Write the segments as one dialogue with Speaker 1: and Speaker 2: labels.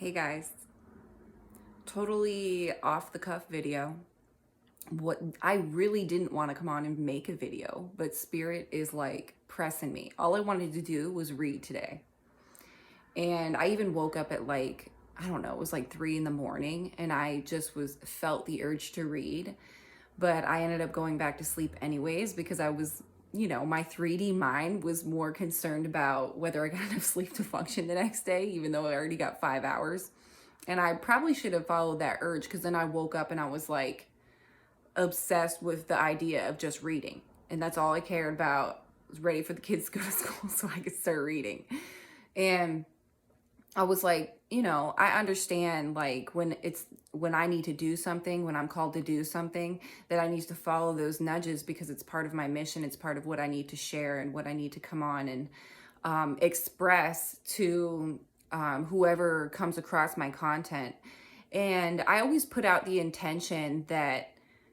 Speaker 1: Hey guys, totally off the cuff video. What I really didn't want to come on and make a video, but Spirit is like pressing me. All I wanted to do was read today. And I even woke up at like, I don't know, it was like 3 in the morning and I just felt the urge to read. But I ended up going back to sleep anyways because I was, my 3D mind was more concerned about whether I got enough sleep to function the next day, even though I already got 5 hours. And I probably should have followed that urge because then I woke up and I was like obsessed with the idea of just reading. And that's all I cared about. I was ready for the kids to go to school so I could start reading. And I was like, I understand like when I need to do something, when I'm called to do something, that I need to follow those nudges because it's part of my mission. It's part of what I need to share and what I need to come on and express to whoever comes across my content. And I always put out the intention that,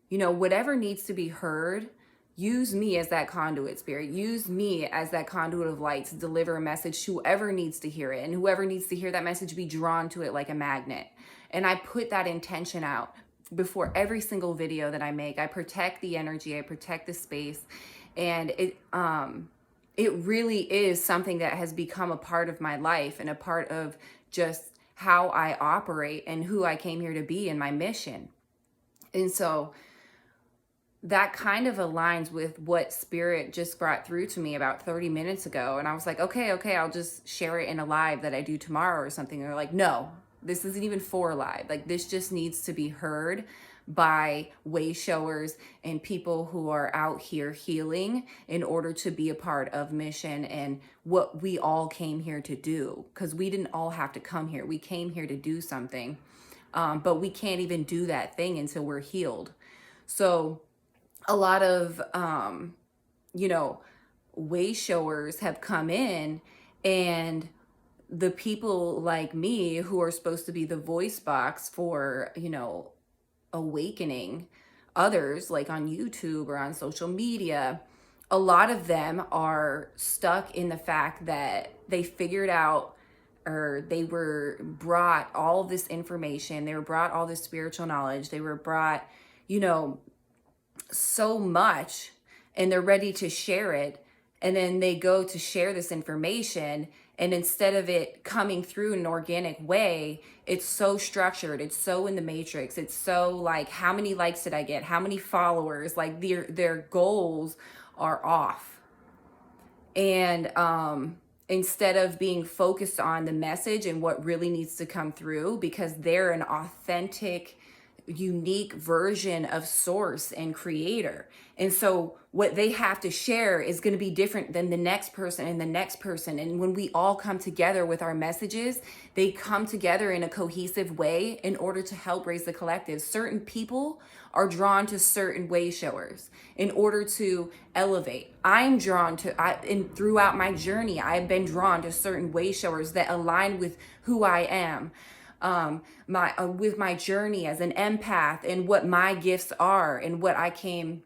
Speaker 1: whatever needs to be heard, use me as that conduit, Spirit. Use me as that conduit of light to deliver a message to whoever needs to hear it. And whoever needs to hear that message be drawn to it like a magnet. And I put that intention out before every single video that I make. I protect the energy, I protect the space. And it really is something that has become a part of my life and a part of just how I operate and who I came here to be in my mission. And so that kind of aligns with what Spirit just brought through to me about 30 minutes ago. And I was like, okay, I'll just share it in a live that I do tomorrow or something. And they're like, no, this isn't even for live. Like, this just needs to be heard by way showers and people who are out here healing in order to be a part of mission and what we all came here to do. Because we didn't all have to come here. We came here to do something, but we can't even do that thing until we're healed. So a lot of, way showers have come in, and the people like me who are supposed to be the voice box for, awakening others, like on YouTube or on social media, a lot of them are stuck in the fact that they figured out, or they were brought all this information, they were brought all this spiritual knowledge, they were brought, so much, and they're ready to share it. And then they go to share this information, and instead of it coming through in an organic way, it's so structured, it's so in the matrix, it's so like, how many likes did I get, how many followers, like their goals are off. And instead of being focused on the message and what really needs to come through, because they're an authentic, unique version of source and creator. And so what they have to share is going to be different than the next person and the next person. And when we all come together with our messages, they come together in a cohesive way in order to help raise the collective. Certain people are drawn to certain way showers in order to elevate. I'm drawn to, and throughout my journey, I've been drawn to certain way showers that align with who I am. With my journey as an empath and what my gifts are and what I came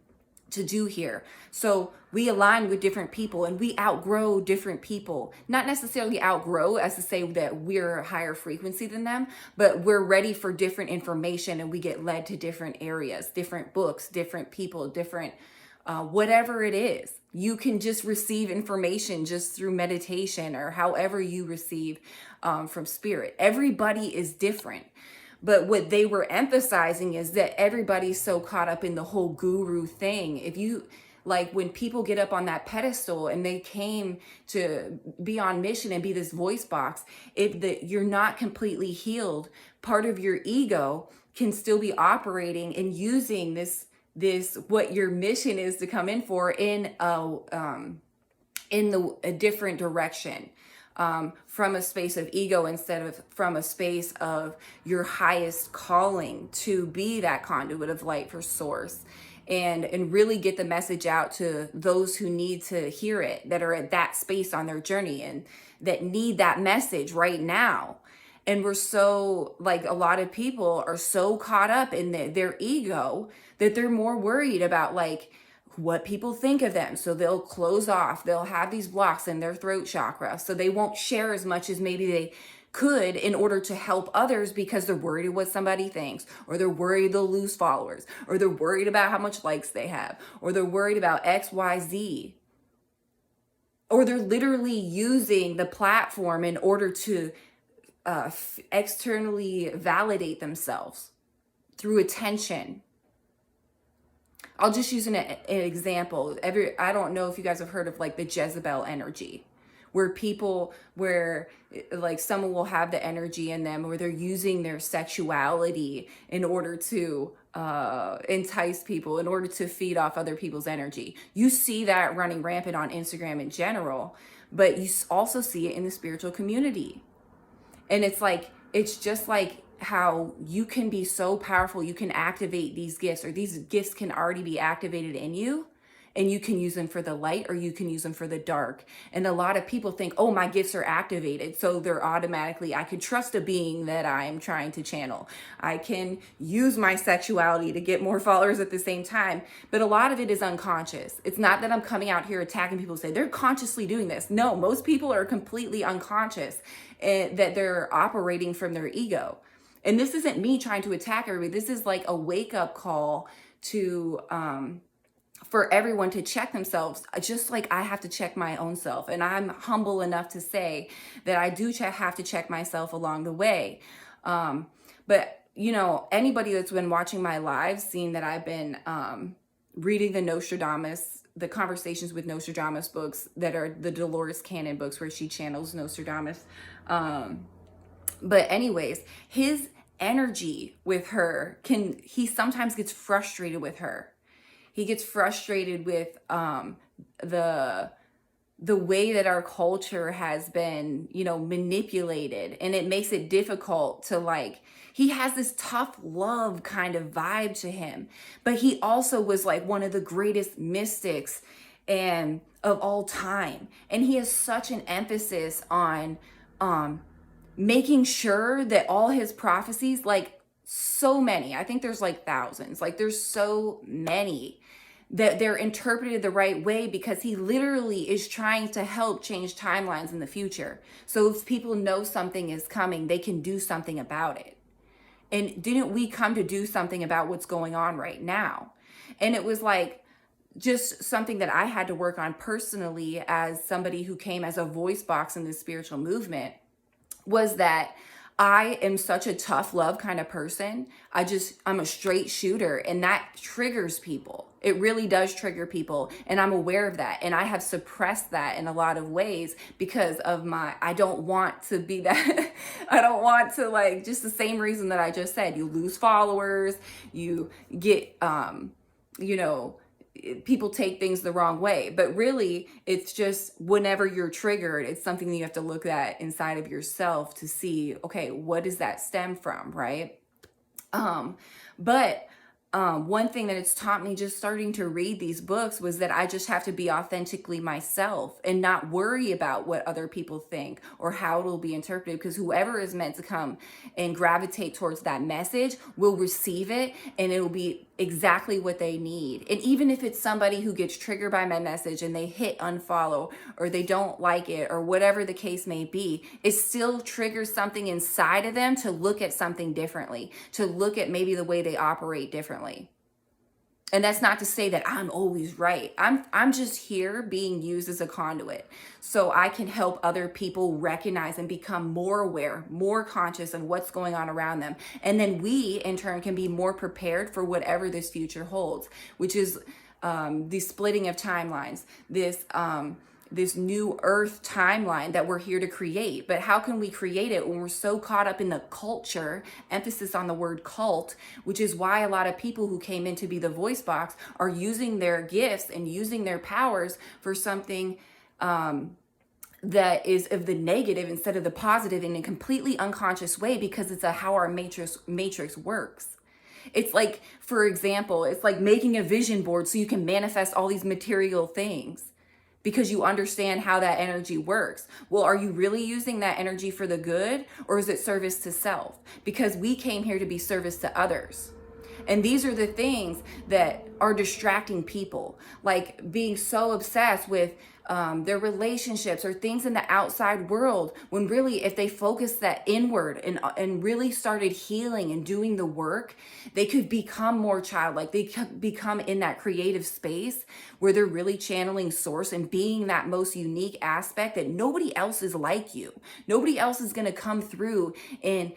Speaker 1: to do here. So we align with different people and we outgrow different people. Not necessarily outgrow as to say that we're a higher frequency than them, but we're ready for different information and we get led to different areas, different books, different people, different whatever it is. You can just receive information just through meditation or however you receive from Spirit. Everybody is different. But what they were emphasizing is that everybody's so caught up in the whole guru thing. If you, like, when people get up on that pedestal and they came to be on mission and be this voice box, if you're not completely healed, part of your ego can still be operating and using this what your mission is to come in for in a different direction, from a space of ego instead of from a space of your highest calling to be that conduit of light for source, and really get the message out to those who need to hear it, that are at that space on their journey and that need that message right now. And we're so, like, a lot of people are so caught up in their ego that they're more worried about, like, what people think of them. So they'll close off. They'll have these blocks in their throat chakra. So they won't share as much as maybe they could in order to help others because they're worried of what somebody thinks, or they're worried they'll lose followers, or they're worried about how much likes they have, or they're worried about XYZ. Or they're literally using the platform in order to externally validate themselves through attention. I'll just use an example. I don't know if you guys have heard of like the Jezebel energy, where like someone will have the energy in them where they're using their sexuality in order to entice people, in order to feed off other people's energy. You see that running rampant on Instagram in general, but you also see it in the spiritual community. And it's just like how you can be so powerful, you can activate these gifts, or these gifts can already be activated in you, and you can use them for the light or you can use them for the dark. And a lot of people think, oh, my gifts are activated, so they're automatically, I can trust a being that I'm trying to channel. I can use my sexuality to get more followers at the same time. But a lot of it is unconscious. It's not that I'm coming out here attacking people and say they're consciously doing this. No, most people are completely unconscious, and that they're operating from their ego. And this isn't me trying to attack everybody. This is like a wake-up call to for everyone to check themselves, just like I have to check my own self. And I'm humble enough to say that I do have to check myself along the way. But, you know, anybody that's been watching my lives, seen that I've been reading the Conversations with Nostradamus books that are the Dolores Cannon books where she channels Nostradamus. But anyways, his energy with her he sometimes gets frustrated with her. He gets frustrated with the way that our culture has been, you know, manipulated, and it makes it difficult to he has this tough love kind of vibe to him, but he also was like one of the greatest mystics and of all time. And he has such an emphasis on making sure that all his prophecies, like so many, I think there's like thousands, like there's so many, that they're interpreted the right way, because he literally is trying to help change timelines in the future. So if people know something is coming, they can do something about it. And didn't we come to do something about what's going on right now? And it was like just something that I had to work on personally as somebody who came as a voice box in this spiritual movement, was that I am such a tough love kind of person. I'm a straight shooter, and that triggers people. It really does trigger people. And I'm aware of that. And I have suppressed that in a lot of ways because of I don't want to be that. I don't want to, just the same reason that I just said. You lose followers, you get, people take things the wrong way. But really, it's just whenever you're triggered, it's something that you have to look at inside of yourself to see, okay, what does that stem from, right? One thing that it's taught me just starting to read these books was that I just have to be authentically myself and not worry about what other people think or how it'll be interpreted, because whoever is meant to come and gravitate towards that message will receive it, and it will be exactly what they need. And even if it's somebody who gets triggered by my message and they hit unfollow, or they don't like it, or whatever the case may be, it still triggers something inside of them to look at something differently, to look at maybe the way they operate differently. And that's not to say that I'm always right. I'm just here being used as a conduit so I can help other people recognize and become more aware, more conscious of what's going on around them. And then we, in turn, can be more prepared for whatever this future holds, which is the splitting of timelines, this new earth timeline that we're here to create. But how can we create it when we're so caught up in the culture, emphasis on the word cult, which is why a lot of people who came in to be the voice box are using their gifts and using their powers for something that is of the negative instead of the positive, in a completely unconscious way, because it's how our matrix works. It's like, for example, it's like making a vision board so you can manifest all these material things, because you understand how that energy works. Well, are you really using that energy for the good, or is it service to self? Because we came here to be service to others. And these are the things that are distracting people, like being so obsessed with their relationships or things in the outside world, when really if they focus that inward and really started healing and doing the work, they could become more childlike. They could become in that creative space where they're really channeling source and being that most unique aspect that nobody else is like you. Nobody else is going to come through and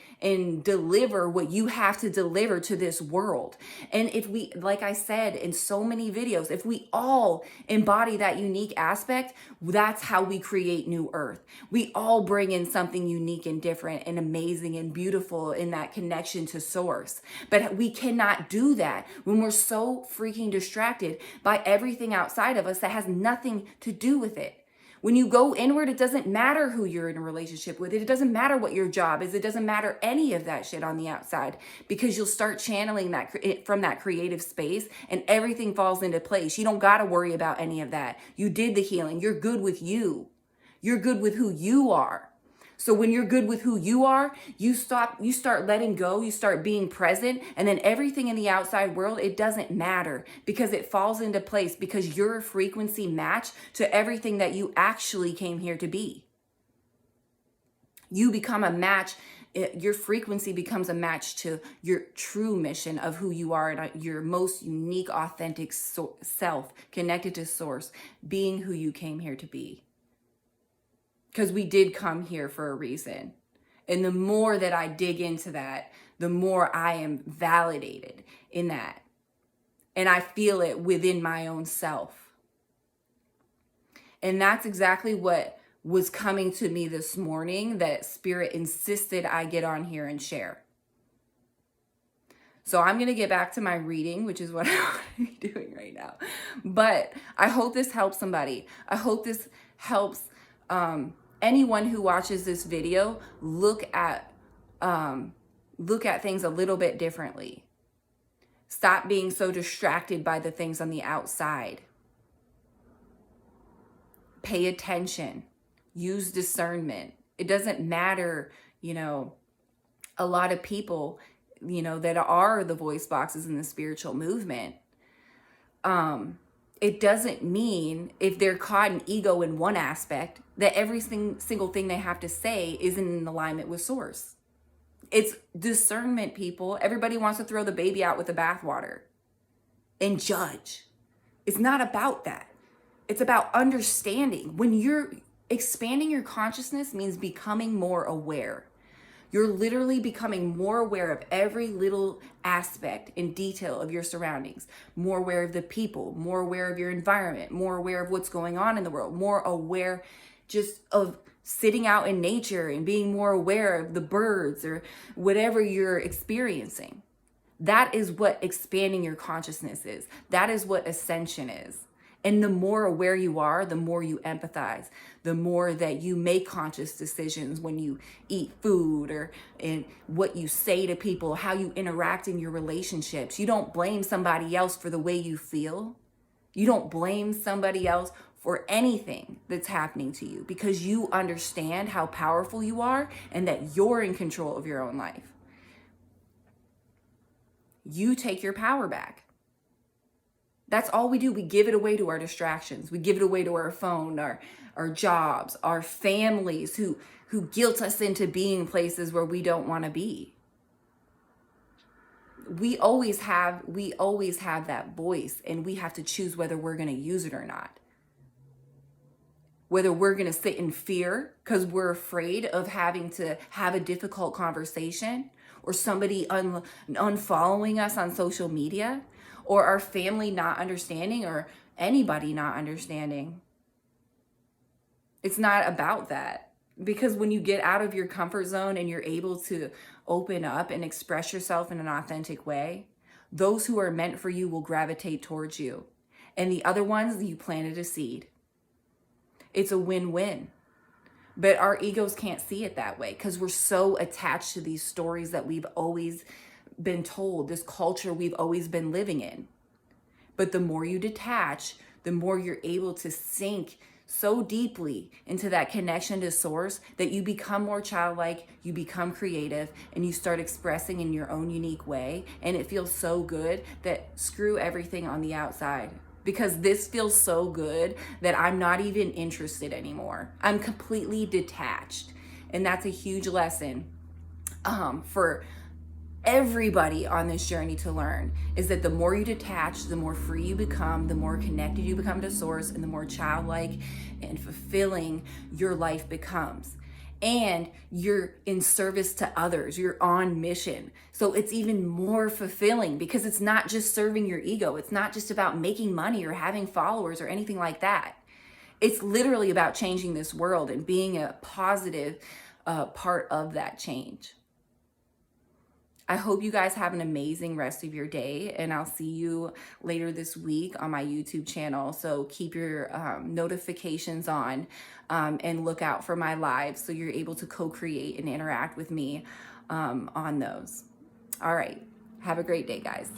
Speaker 1: deliver what you have to deliver to this world. And if we, like I said in so many videos, if we all embody that unique aspect, that's how we create new earth. We all bring in something unique and different and amazing and beautiful in that connection to source. But we cannot do that when we're so freaking distracted by everything outside of us that has nothing to do with it. When you go inward, it doesn't matter who you're in a relationship with. It doesn't matter what your job is. It doesn't matter any of that shit on the outside, because you'll start channeling that from that creative space and everything falls into place. You don't got to worry about any of that. You did the healing. You're good with you. You're good with who you are. So when you're good with who you are, you start letting go, you start being present, and then everything in the outside world, it doesn't matter because it falls into place because you're a frequency match to everything that you actually came here to be. You become a match. Your frequency becomes a match to your true mission of who you are and your most unique, authentic self, connected to source, being who you came here to be. Because we did come here for a reason. And the more that I dig into that, the more I am validated in that. And I feel it within my own self. And that's exactly what was coming to me this morning that Spirit insisted I get on here and share. So I'm going to get back to my reading, which is what I'm doing right now. But I hope this helps somebody. I hope this helps anyone who watches this video look at things a little bit differently. Stop being so distracted by the things on the outside. Pay attention. Use discernment. It doesn't matter, a lot of people, that are the voice boxes in the spiritual movement. It doesn't mean if they're caught in ego in one aspect that every single thing they have to say isn't in alignment with source. It's discernment, people. Everybody wants to throw the baby out with the bathwater and judge. It's not about that. It's about understanding. When you're expanding your consciousness means becoming more aware. You're literally becoming more aware of every little aspect and detail of your surroundings, more aware of the people, more aware of your environment, more aware of what's going on in the world, more aware just of sitting out in nature and being more aware of the birds or whatever you're experiencing. That is what expanding your consciousness is. That is what ascension is. And the more aware you are, the more you empathize, the more that you make conscious decisions when you eat food or in what you say to people, how you interact in your relationships. You don't blame somebody else for the way you feel. You don't blame somebody else for anything that's happening to you because you understand how powerful you are and that you're in control of your own life. You take your power back. That's all we do. We give it away to our distractions. We give it away to our phone, our jobs, our families who guilt us into being places where we don't want to be. We always have that voice, and we have to choose whether we're going to use it or not. Whether we're going to sit in fear because we're afraid of having to have a difficult conversation, or somebody unfollowing us on social media, or our family not understanding, or anybody not understanding. It's not about that. Because when you get out of your comfort zone and you're able to open up and express yourself in an authentic way, those who are meant for you will gravitate towards you. And the other ones, you planted a seed. It's a win-win. But our egos can't see it that way because we're so attached to these stories that we've always been told, this culture we've always been living in. But the more you detach, the more you're able to sink so deeply into that connection to source that you become more childlike, you become creative, and you start expressing in your own unique way. And it feels so good that screw everything on the outside. because this feels so good that I'm not even interested anymore. I'm completely detached. And that's a huge lesson for everybody on this journey to learn, is that the more you detach, the more free you become, the more connected you become to source, and the more childlike and fulfilling your life becomes. And you're in service to others, you're on mission. So it's even more fulfilling because it's not just serving your ego. It's not just about making money or having followers or anything like that. It's literally about changing this world and being a positive part of that change. I hope you guys have an amazing rest of your day, and I'll see you later this week on my YouTube channel. So keep your notifications on and look out for my lives so you're able to co-create and interact with me on those. All right. Have a great day, guys.